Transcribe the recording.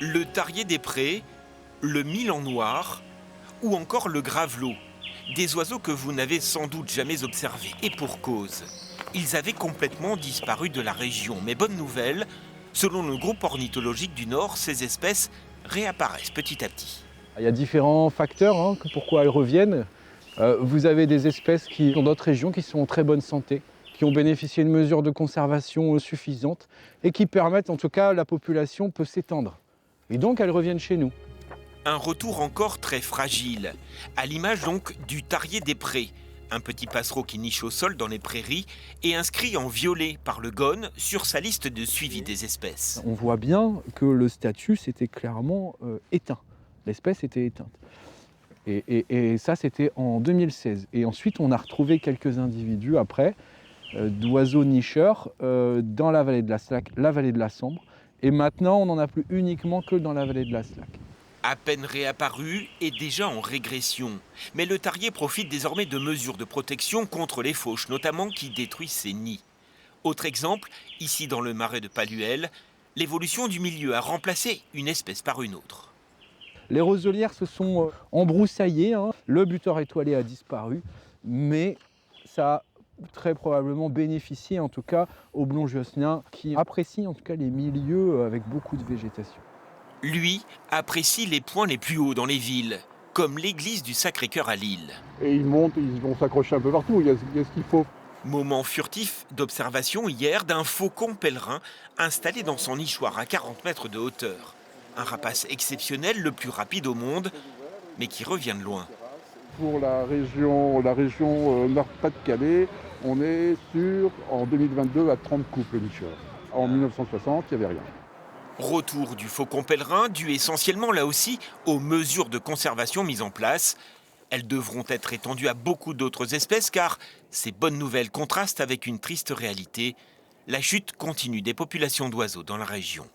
Le tarier des prés, le milan noir ou encore le gravelot. Des oiseaux que vous n'avez sans doute jamais observés. Et pour cause. Ils avaient complètement disparu de la région. Mais bonne nouvelle, selon le groupe ornithologique du Nord, ces espèces réapparaissent petit à petit. Il y a différents facteurs pourquoi elles reviennent. Vous avez des espèces qui sont dans d'autres régions qui sont en très bonne santé, qui ont bénéficié de mesures de conservation suffisantes et qui permettent, en tout cas, la population peut s'étendre. Et donc elles reviennent chez nous. Un retour encore très fragile, à l'image donc du tarier des prés, un petit passereau qui niche au sol dans les prairies et inscrit en violet par le GON sur sa liste de suivi des espèces. On voit bien que le statut s'était clairement éteint. L'espèce était éteinte. Et ça, c'était en 2016. Et ensuite, on a retrouvé quelques individus après, d'oiseaux nicheurs, dans la vallée de la Slack, la vallée de la Sambre. Et maintenant, on n'en a plus uniquement que dans la vallée de la Slack. À peine réapparu et déjà en régression. Mais le tarier profite désormais de mesures de protection contre les fauches, notamment qui détruisent ses nids. Autre exemple, ici dans le marais de Paluel, l'évolution du milieu a remplacé une espèce par une autre. Les roselières se sont embroussaillées, le buteur étoilé a disparu, mais ça a très probablement bénéficié en tout cas aux blond josselin qui apprécient en tout cas les milieux avec beaucoup de végétation. Lui apprécie les points les plus hauts dans les villes, comme l'église du Sacré-Cœur à Lille. Et ils montent, ils vont s'accrocher un peu partout, il y a ce qu'il faut. Moment furtif d'observation hier d'un faucon pèlerin installé dans son nichoir à 40 mètres de hauteur. Un rapace exceptionnel, le plus rapide au monde, mais qui revient de loin. Pour la région Nord-Pas-de-Calais, on est sur, en 2022, à 30 couples nicheurs. En 1960, il n'y avait rien. Retour du faucon pèlerin, dû essentiellement là aussi aux mesures de conservation mises en place. Elles devront être étendues à beaucoup d'autres espèces car ces bonnes nouvelles contrastent avec une triste réalité. La chute continue des populations d'oiseaux dans la région.